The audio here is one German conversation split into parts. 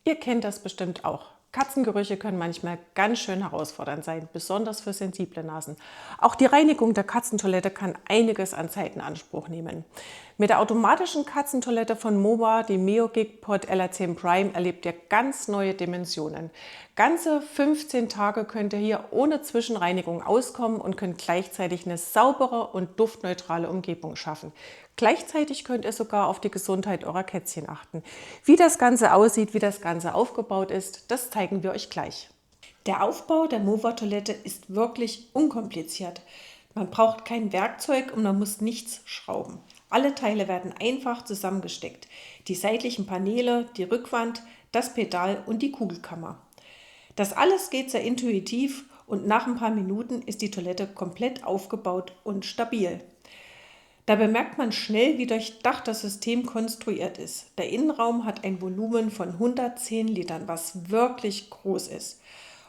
Ihr kennt das bestimmt auch. Katzengerüche können manchmal ganz schön herausfordernd sein, besonders für sensible Nasen. Auch die Reinigung der Katzentoilette kann einiges an Zeit in Anspruch nehmen. Mit der automatischen Katzentoilette von Mowa, die MeoGig Pod LR10 Prime, erlebt ihr ganz neue Dimensionen. Ganze 15 Tage könnt ihr hier ohne Zwischenreinigung auskommen und könnt gleichzeitig eine saubere und duftneutrale Umgebung schaffen. Gleichzeitig könnt ihr sogar auf die Gesundheit eurer Kätzchen achten. Wie das Ganze aussieht, wie das Ganze aufgebaut ist, das zeigen wir euch gleich. Der Aufbau der Mowa-Toilette ist wirklich unkompliziert. Man braucht kein Werkzeug und man muss nichts schrauben. Alle Teile werden einfach zusammengesteckt. Die seitlichen Paneele, die Rückwand, das Pedal und die Kugelkammer. Das alles geht sehr intuitiv und nach ein paar Minuten ist die Toilette komplett aufgebaut und stabil. Da bemerkt man schnell, wie durchdacht das System konstruiert ist. Der Innenraum hat ein Volumen von 110 Litern, was wirklich groß ist.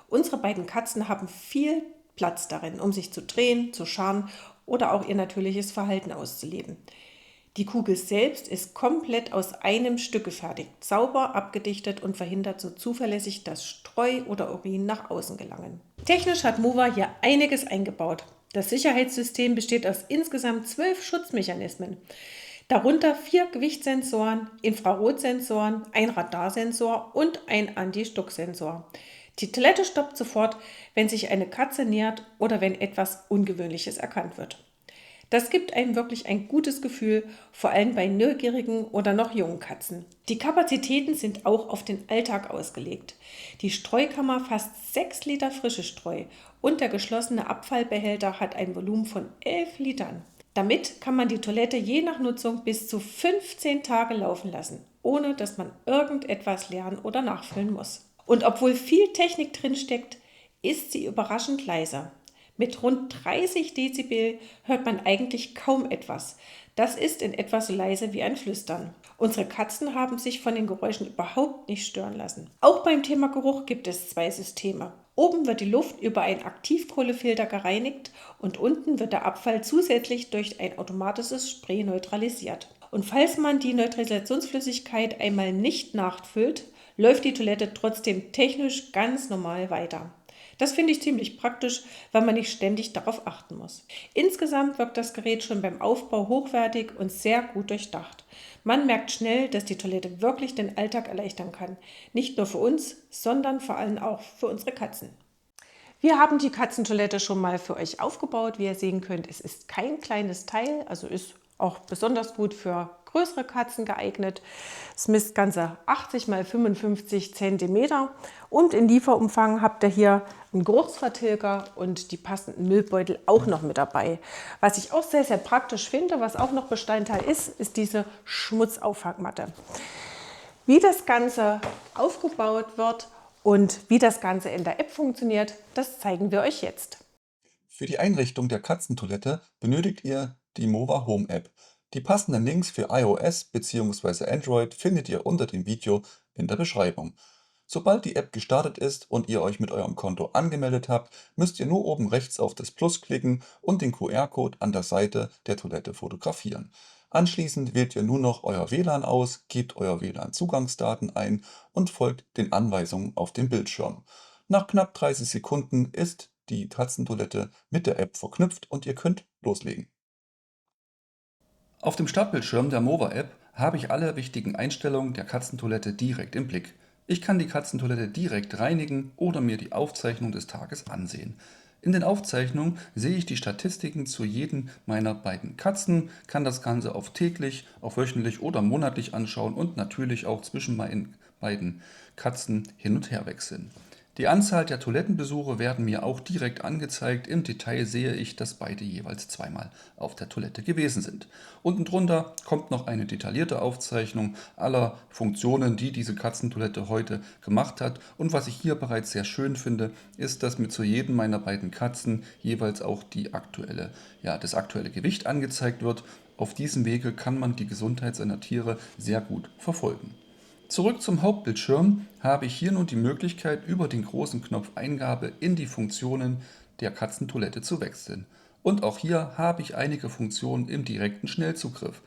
Unsere beiden Katzen haben viel Platz darin, um sich zu drehen, zu scharen oder auch ihr natürliches Verhalten auszuleben. Die Kugel selbst ist komplett aus einem Stück gefertigt, sauber abgedichtet und verhindert so zuverlässig, dass Streu oder Urin nach außen gelangen. Technisch hat Mowa hier einiges eingebaut. Das Sicherheitssystem besteht aus insgesamt 12 Schutzmechanismen, darunter 4 Gewichtssensoren, Infrarotsensoren, ein Radarsensor und ein Anti-Stuck-Sensor. Die Toilette stoppt sofort, wenn sich eine Katze nähert oder wenn etwas Ungewöhnliches erkannt wird. Das gibt einem wirklich ein gutes Gefühl, vor allem bei neugierigen oder noch jungen Katzen. Die Kapazitäten sind auch auf den Alltag ausgelegt. Die Streukammer fasst 6 Liter frische Streu und der geschlossene Abfallbehälter hat ein Volumen von 11 Litern. Damit kann man die Toilette je nach Nutzung bis zu 15 Tage laufen lassen, ohne dass man irgendetwas lernen oder nachfüllen muss. Und obwohl viel Technik drin steckt, ist sie überraschend leise. Mit rund 30 Dezibel hört man eigentlich kaum etwas. Das ist in etwa so leise wie ein Flüstern. Unsere Katzen haben sich von den Geräuschen überhaupt nicht stören lassen. Auch beim Thema Geruch gibt es 2 Systeme. Oben wird die Luft über einen Aktivkohlefilter gereinigt und unten wird der Abfall zusätzlich durch ein automatisches Spray neutralisiert. Und falls man die Neutralisationsflüssigkeit einmal nicht nachfüllt, läuft die Toilette trotzdem technisch ganz normal weiter. Das finde ich ziemlich praktisch, weil man nicht ständig darauf achten muss. Insgesamt wirkt das Gerät schon beim Aufbau hochwertig und sehr gut durchdacht. Man merkt schnell, dass die Toilette wirklich den Alltag erleichtern kann. Nicht nur für uns, sondern vor allem auch für unsere Katzen. Wir haben die Katzentoilette schon mal für euch aufgebaut. Wie ihr sehen könnt, es ist kein kleines Teil, also ist auch besonders gut für größere Katzen geeignet. Es misst ganze 80 x 55 cm und in Lieferumfang habt ihr hier einen Geruchsvertilger und die passenden Müllbeutel auch noch mit dabei. Was ich auch sehr, sehr praktisch finde, was auch noch Bestandteil ist, ist diese Schmutzauffangmatte. Wie das Ganze aufgebaut wird und wie das Ganze in der App funktioniert, das zeigen wir euch jetzt. Für die Einrichtung der Katzentoilette benötigt ihr die Mowa Home App. Die passenden Links für iOS bzw. Android findet ihr unter dem Video in der Beschreibung. Sobald die App gestartet ist und ihr euch mit eurem Konto angemeldet habt, müsst ihr nur oben rechts auf das Plus klicken und den QR-Code an der Seite der Toilette fotografieren. Anschließend wählt ihr nur noch euer WLAN aus, gebt euer WLAN-Zugangsdaten ein und folgt den Anweisungen auf dem Bildschirm. Nach knapp 30 Sekunden ist die Katzentoilette mit der App verknüpft und ihr könnt loslegen. Auf dem Startbildschirm der Mowa-App habe ich alle wichtigen Einstellungen der Katzentoilette direkt im Blick. Ich kann die Katzentoilette direkt reinigen oder mir die Aufzeichnung des Tages ansehen. In den Aufzeichnungen sehe ich die Statistiken zu jedem meiner beiden Katzen, kann das Ganze auf täglich, auf wöchentlich oder monatlich anschauen und natürlich auch zwischen meinen beiden Katzen hin und her wechseln. Die Anzahl der Toilettenbesuche werden mir auch direkt angezeigt. Im Detail sehe ich, dass beide jeweils zweimal auf der Toilette gewesen sind. Unten drunter kommt noch eine detaillierte Aufzeichnung aller Funktionen, die diese Katzentoilette heute gemacht hat. Und was ich hier bereits sehr schön finde, ist, dass mir zu jedem meiner beiden Katzen jeweils auch das aktuelle Gewicht angezeigt wird. Auf diesem Wege kann man die Gesundheit seiner Tiere sehr gut verfolgen. Zurück zum Hauptbildschirm habe ich hier nun die Möglichkeit, über den großen Knopf Eingabe in die Funktionen der Katzentoilette zu wechseln. Und auch hier habe ich einige Funktionen im direkten Schnellzugriff.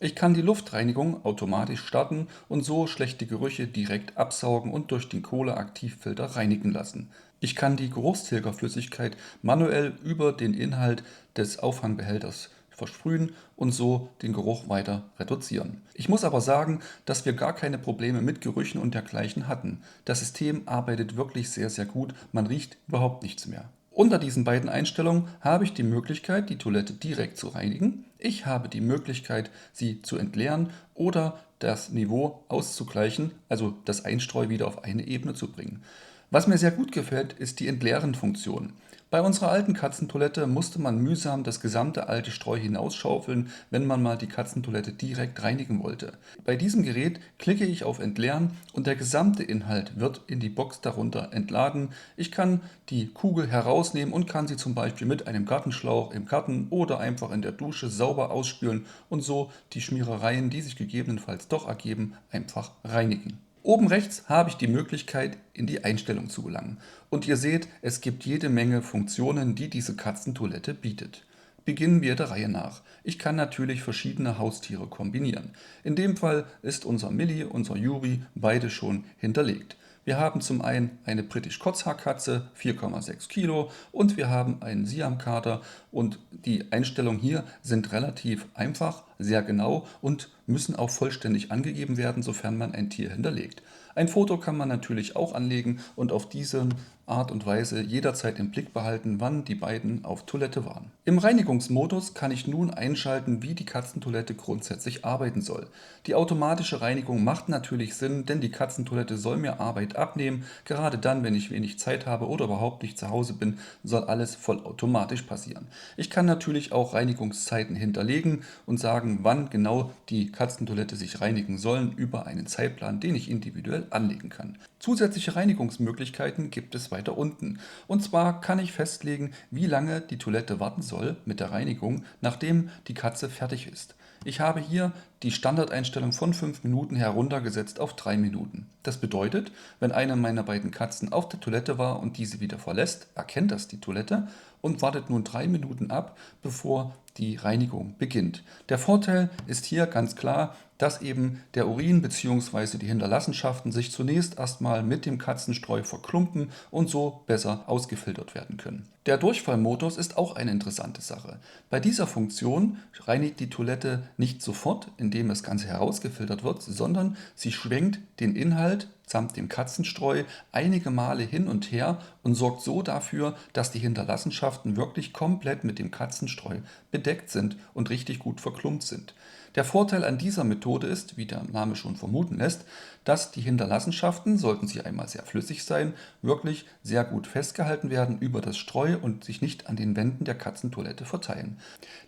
Ich kann die Luftreinigung automatisch starten und so schlechte Gerüche direkt absaugen und durch den Kohleaktivfilter reinigen lassen. Ich kann die Geruchstilgerflüssigkeit manuell über den Inhalt des Auffangbehälters versprühen und so den Geruch weiter reduzieren. Ich muss aber sagen, dass wir gar keine Probleme mit Gerüchen und dergleichen hatten. Das System arbeitet wirklich sehr, sehr gut. Man riecht überhaupt nichts mehr. Unter diesen beiden Einstellungen habe ich die Möglichkeit, die Toilette direkt zu reinigen. Ich habe die Möglichkeit, sie zu entleeren oder das Niveau auszugleichen, also das Einstreu wieder auf eine Ebene zu bringen. Was mir sehr gut gefällt, ist die Entleeren-Funktion. Bei unserer alten Katzentoilette musste man mühsam das gesamte alte Streu hinausschaufeln, wenn man mal die Katzentoilette direkt reinigen wollte. Bei diesem Gerät klicke ich auf Entleeren und der gesamte Inhalt wird in die Box darunter entladen. Ich kann die Kugel herausnehmen und kann sie zum Beispiel mit einem Gartenschlauch im Garten oder einfach in der Dusche sauber ausspülen und so die Schmierereien, die sich gegebenenfalls doch ergeben, einfach reinigen. Oben rechts habe ich die Möglichkeit, in die Einstellung zu gelangen. Und ihr seht, es gibt jede Menge Funktionen, die diese Katzentoilette bietet. Beginnen wir der Reihe nach. Ich kann natürlich verschiedene Haustiere kombinieren. In dem Fall ist unser Milli, unser Juri, beide schon hinterlegt. Wir haben zum einen eine britisch-Kurzhaarkatze, 4,6 Kilo, und wir haben einen Siamkater, und die Einstellungen hier sind relativ einfach, sehr genau und müssen auch vollständig angegeben werden, sofern man ein Tier hinterlegt. Ein Foto kann man natürlich auch anlegen und auf diese Art und Weise jederzeit im Blick behalten, wann die beiden auf Toilette waren. Im Reinigungsmodus kann ich nun einschalten, wie die Katzentoilette grundsätzlich arbeiten soll. Die automatische Reinigung macht natürlich Sinn, denn die Katzentoilette soll mir Arbeit abnehmen. Gerade dann, wenn ich wenig Zeit habe oder überhaupt nicht zu Hause bin, soll alles vollautomatisch passieren. Ich kann natürlich auch Reinigungszeiten hinterlegen und sagen, wann genau die Katzentoilette sich reinigen sollen über einen Zeitplan, den ich individuell anlegen kann. Zusätzliche Reinigungsmöglichkeiten gibt es weiter unten. Und zwar kann ich festlegen, wie lange die Toilette warten soll mit der Reinigung, nachdem die Katze fertig ist. Ich habe hier die Standardeinstellung von 5 Minuten heruntergesetzt auf 3 Minuten. Das bedeutet, wenn eine meiner beiden Katzen auf der Toilette war und diese wieder verlässt, erkennt das die Toilette und wartet nun 3 Minuten ab, bevor die Reinigung beginnt. Der Vorteil ist hier ganz klar, dass eben der Urin bzw. die Hinterlassenschaften sich zunächst erstmal mit dem Katzenstreu verklumpen und so besser ausgefiltert werden können. Der Durchfallmodus ist auch eine interessante Sache. Bei dieser Funktion reinigt die Toilette nicht sofort, indem das Ganze herausgefiltert wird, sondern sie schwenkt den Inhalt samt dem Katzenstreu einige Male hin und her und sorgt so dafür, dass die Hinterlassenschaften wirklich komplett mit dem Katzenstreu bedeckt sind und richtig gut verklumpt sind. Der Vorteil an dieser Methode ist, wie der Name schon vermuten lässt, dass die Hinterlassenschaften, sollten sie einmal sehr flüssig sein, wirklich sehr gut festgehalten werden über das Streu und sich nicht an den Wänden der Katzentoilette verteilen.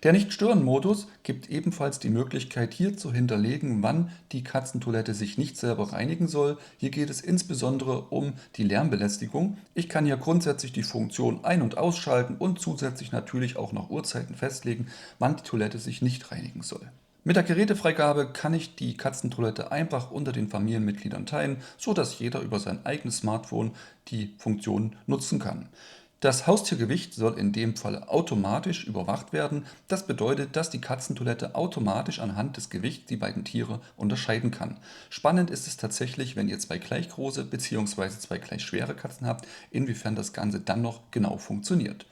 Der Nicht-Stören-Modus gibt ebenfalls die Möglichkeit, hier zu hinterlegen, wann die Katzentoilette sich nicht selber reinigen soll. Hier geht es insbesondere um die Lärmbelästigung. Ich kann hier grundsätzlich die Funktion ein- und ausschalten und zusätzlich natürlich auch noch Uhrzeiten festlegen, wann die Toilette sich nicht reinigen soll. Mit der Gerätefreigabe kann ich die Katzentoilette einfach unter den Familienmitgliedern teilen, sodass jeder über sein eigenes Smartphone die Funktion nutzen kann. Das Haustiergewicht soll in dem Fall automatisch überwacht werden. Das bedeutet, dass die Katzentoilette automatisch anhand des Gewichts die beiden Tiere unterscheiden kann. Spannend ist es tatsächlich, wenn ihr zwei gleich große bzw. zwei gleich schwere Katzen habt, inwiefern das Ganze dann noch genau funktioniert.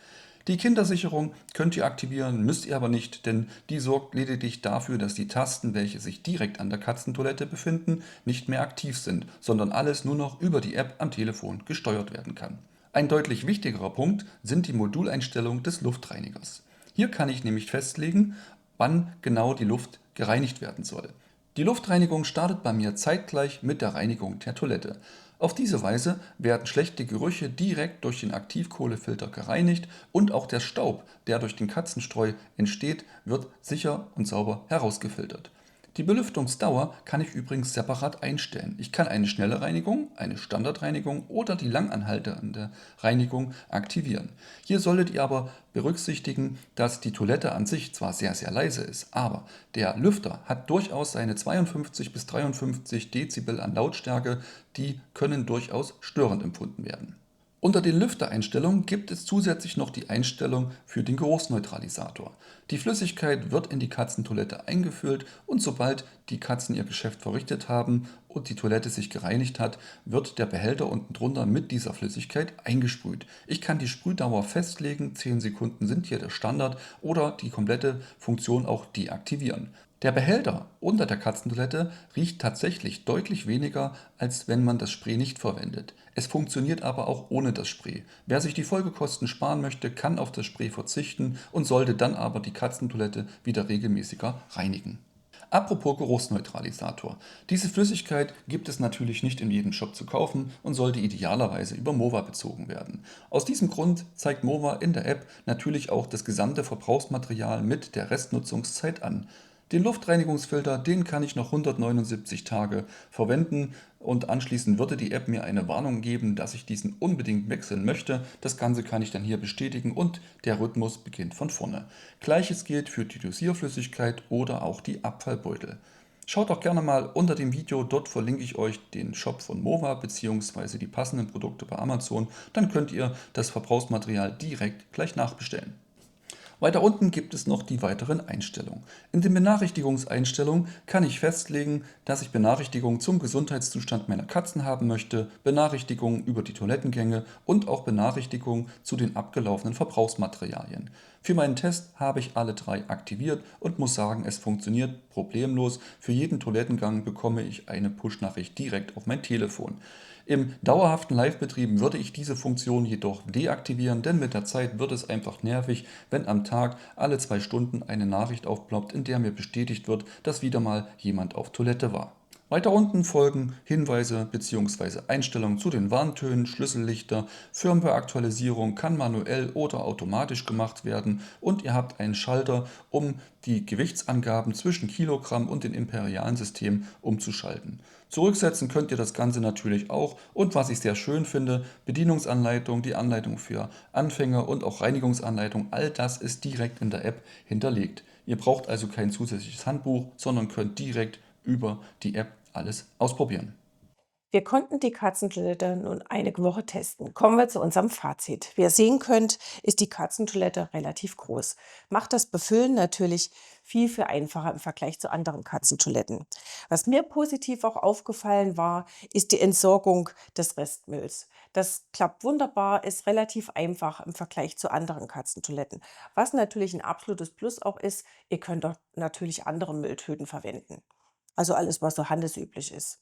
Die Kindersicherung könnt ihr aktivieren, müsst ihr aber nicht, denn die sorgt lediglich dafür, dass die Tasten, welche sich direkt an der Katzentoilette befinden, nicht mehr aktiv sind, sondern alles nur noch über die App am Telefon gesteuert werden kann. Ein deutlich wichtigerer Punkt sind die Moduleinstellungen des Luftreinigers. Hier kann ich nämlich festlegen, wann genau die Luft gereinigt werden soll. Die Luftreinigung startet bei mir zeitgleich mit der Reinigung der Toilette. Auf diese Weise werden schlechte Gerüche direkt durch den Aktivkohlefilter gereinigt und auch der Staub, der durch den Katzenstreu entsteht, wird sicher und sauber herausgefiltert. Die Belüftungsdauer kann ich übrigens separat einstellen. Ich kann eine schnelle Reinigung, eine Standardreinigung oder die langanhaltende Reinigung aktivieren. Hier solltet ihr aber berücksichtigen, dass die Toilette an sich zwar sehr, sehr leise ist, aber der Lüfter hat durchaus seine 52 bis 53 Dezibel an Lautstärke, die können durchaus störend empfunden werden. Unter den Lüftereinstellungen gibt es zusätzlich noch die Einstellung für den Geruchsneutralisator. Die Flüssigkeit wird in die Katzentoilette eingefüllt und sobald die Katzen ihr Geschäft verrichtet haben und die Toilette sich gereinigt hat, wird der Behälter unten drunter mit dieser Flüssigkeit eingesprüht. Ich kann die Sprühdauer festlegen, 10 Sekunden sind hier der Standard, oder die komplette Funktion auch deaktivieren. Der Behälter unter der Katzentoilette riecht tatsächlich deutlich weniger, als wenn man das Spray nicht verwendet. Es funktioniert aber auch ohne das Spray. Wer sich die Folgekosten sparen möchte, kann auf das Spray verzichten und sollte dann aber die Katzentoilette wieder regelmäßiger reinigen. Apropos Geruchsneutralisator. Diese Flüssigkeit gibt es natürlich nicht in jedem Shop zu kaufen und sollte idealerweise über Mova bezogen werden. Aus diesem Grund zeigt Mova in der App natürlich auch das gesamte Verbrauchsmaterial mit der Restnutzungszeit an. Den Luftreinigungsfilter, den kann ich noch 179 Tage verwenden und anschließend würde die App mir eine Warnung geben, dass ich diesen unbedingt wechseln möchte. Das Ganze kann ich dann hier bestätigen und der Rhythmus beginnt von vorne. Gleiches gilt für die Dosierflüssigkeit oder auch die Abfallbeutel. Schaut doch gerne mal unter dem Video, dort verlinke ich euch den Shop von Mova bzw. die passenden Produkte bei Amazon. Dann könnt ihr das Verbrauchsmaterial direkt gleich nachbestellen. Weiter unten gibt es noch die weiteren Einstellungen. In den Benachrichtigungseinstellungen kann ich festlegen, dass ich Benachrichtigungen zum Gesundheitszustand meiner Katzen haben möchte, Benachrichtigungen über die Toilettengänge und auch Benachrichtigungen zu den abgelaufenen Verbrauchsmaterialien. Für meinen Test habe ich alle 3 aktiviert und muss sagen, es funktioniert problemlos. Für jeden Toilettengang bekomme ich eine Push-Nachricht direkt auf mein Telefon. Im dauerhaften Live-Betrieb würde ich diese Funktion jedoch deaktivieren, denn mit der Zeit wird es einfach nervig, wenn am Tag alle 2 Stunden eine Nachricht aufploppt, in der mir bestätigt wird, dass wieder mal jemand auf Toilette war. Weiter unten folgen Hinweise bzw. Einstellungen zu den Warntönen, Schlüssellichter, Firmware-Aktualisierung kann manuell oder automatisch gemacht werden und ihr habt einen Schalter, um die Gewichtsangaben zwischen Kilogramm und den imperialen Systemen umzuschalten. Zurücksetzen könnt ihr das Ganze natürlich auch und was ich sehr schön finde, Bedienungsanleitung, die Anleitung für Anfänger und auch Reinigungsanleitung, all das ist direkt in der App hinterlegt. Ihr braucht also kein zusätzliches Handbuch, sondern könnt direkt über die App alles ausprobieren. Wir konnten die Katzentoilette nun eine Woche testen. Kommen wir zu unserem Fazit. Wie ihr sehen könnt, ist die Katzentoilette relativ groß. Macht das Befüllen natürlich viel einfacher im Vergleich zu anderen Katzentoiletten. Was mir positiv auch aufgefallen war, ist die Entsorgung des Restmülls. Das klappt wunderbar, ist relativ einfach im Vergleich zu anderen Katzentoiletten. Was natürlich ein absolutes Plus auch ist, ihr könnt auch natürlich andere Mülltüten verwenden. Also alles, was so handelsüblich ist.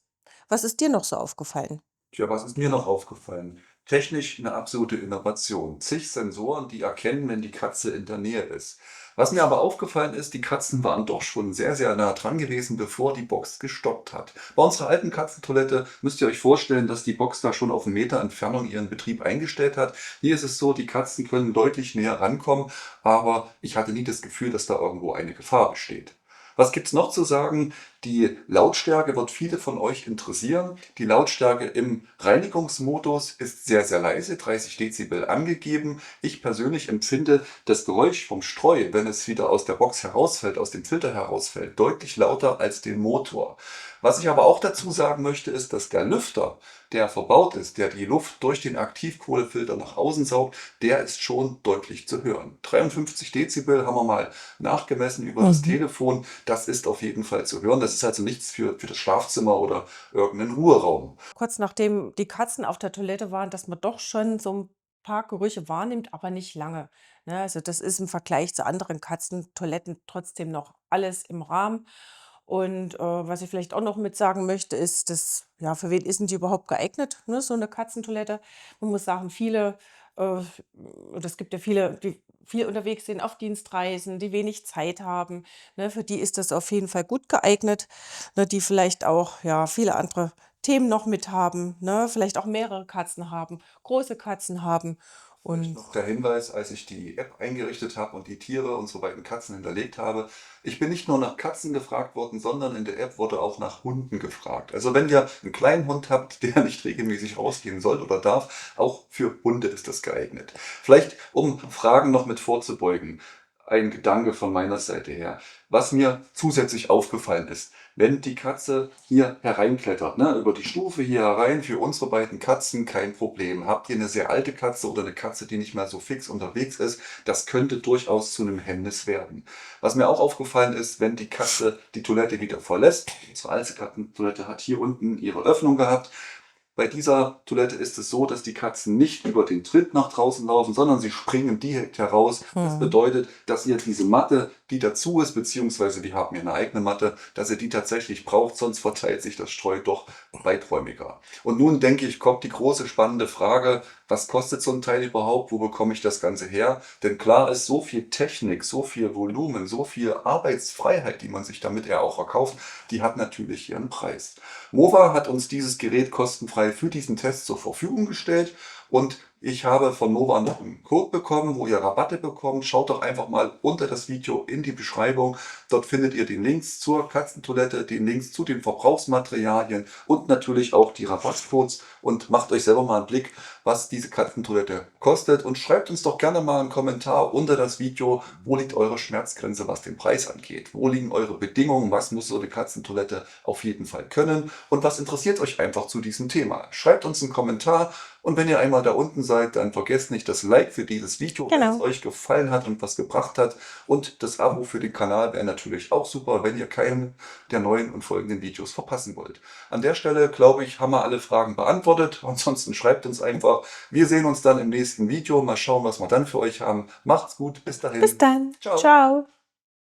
Was ist dir noch so aufgefallen? Tja, was ist mir noch aufgefallen? Technisch eine absolute Innovation. Zig Sensoren, die erkennen, wenn die Katze in der Nähe ist. Was mir aber aufgefallen ist, die Katzen waren doch schon sehr, sehr nah dran gewesen, bevor die Box gestoppt hat. Bei unserer alten Katzentoilette müsst ihr euch vorstellen, dass die Box da schon auf 1 Meter Entfernung ihren Betrieb eingestellt hat. Hier ist es so, die Katzen können deutlich näher rankommen, aber ich hatte nie das Gefühl, dass da irgendwo eine Gefahr besteht. Was gibt's noch zu sagen? Die Lautstärke wird viele von euch interessieren. Die Lautstärke im Reinigungsmodus ist sehr, sehr leise, 30 Dezibel angegeben. Ich persönlich empfinde das Geräusch vom Streu, wenn es wieder aus der Box herausfällt, aus dem Filter herausfällt, deutlich lauter als den Motor. Was ich aber auch dazu sagen möchte, ist, dass der Lüfter, der verbaut ist, der die Luft durch den Aktivkohlefilter nach außen saugt, der ist schon deutlich zu hören. 53 Dezibel haben wir mal nachgemessen über das Telefon. Das ist auf jeden Fall zu hören. Das ist also nichts für das Schlafzimmer oder irgendeinen Ruheraum. Kurz nachdem die Katzen auf der Toilette waren, dass man doch schon so ein paar Gerüche wahrnimmt, aber nicht lange, ne? Also, das ist im Vergleich zu anderen Katzentoiletten trotzdem noch alles im Rahmen. Und, was ich vielleicht auch noch mit sagen möchte, ist, dass ja, für wen ist denn die überhaupt geeignet, ne, so eine Katzentoilette? Man muss sagen, viele, oder es gibt ja viele, die viel unterwegs sind auf Dienstreisen, die wenig Zeit haben, ne? Für die ist das auf jeden Fall gut geeignet, ne, die vielleicht auch, ja, viele andere Themen noch mit haben, ne? Vielleicht auch mehrere Katzen haben, große Katzen haben Vielleicht und noch der Hinweis, als ich die App eingerichtet habe und die Tiere, unsere beiden Katzen hinterlegt habe. Ich bin nicht nur nach Katzen gefragt worden, sondern in der App wurde auch nach Hunden gefragt. Also wenn ihr einen kleinen Hund habt, der nicht regelmäßig rausgehen soll oder darf, auch für Hunde ist das geeignet. Vielleicht, um Fragen noch mit vorzubeugen, ein Gedanke von meiner Seite her. Was mir zusätzlich aufgefallen ist, wenn die Katze hier hereinklettert, ne, über die Stufe hier herein, für unsere beiden Katzen kein Problem. Habt ihr eine sehr alte Katze oder eine Katze, die nicht mehr so fix unterwegs ist, das könnte durchaus zu einem Hemmnis werden. Was mir auch aufgefallen ist, wenn die Katze die Toilette wieder verlässt, unsere alte Katzentoilette hat hier unten ihre Öffnung gehabt. Bei dieser Toilette ist es so, dass die Katzen nicht über den Tritt nach draußen laufen, sondern sie springen direkt heraus. Das bedeutet, dass ihr diese Matte, die dazu ist, beziehungsweise wir haben hier eine eigene Matte, dass ihr die tatsächlich braucht, sonst verteilt sich das Streu doch weiträumiger. Und nun denke ich, kommt die große spannende Frage, was kostet so ein Teil überhaupt? Wo bekomme ich das Ganze her? Denn klar ist, so viel Technik, so viel Volumen, so viel Arbeitsfreiheit, die man sich damit ja auch erkauft, die hat natürlich ihren Preis. Mova hat uns dieses Gerät kostenfrei für diesen Test zur Verfügung gestellt und ich habe von Mova noch einen Code bekommen, wo ihr Rabatte bekommt. Schaut doch einfach mal unter das Video in die Beschreibung. Dort findet ihr den Links zur Katzentoilette, den Links zu den Verbrauchsmaterialien und natürlich auch die Rabattcodes und macht euch selber mal einen Blick, was diese Katzentoilette kostet und schreibt uns doch gerne mal einen Kommentar unter das Video, wo liegt eure Schmerzgrenze, was den Preis angeht. Wo liegen eure Bedingungen, was muss so eine Katzentoilette auf jeden Fall können und was interessiert euch einfach zu diesem Thema. Schreibt uns einen Kommentar und wenn ihr einmal da unten seid, dann vergesst nicht das Like für dieses Video, wenn es euch gefallen hat und was gebracht hat. Und das Abo für den Kanal wäre natürlich auch super, wenn ihr keinen der neuen und folgenden Videos verpassen wollt. An der Stelle, glaube ich, haben wir alle Fragen beantwortet. Ansonsten schreibt uns einfach. Wir sehen uns dann im nächsten Video. Mal schauen, was wir dann für euch haben. Macht's gut. Bis dahin. Bis dann. Ciao. Ciao.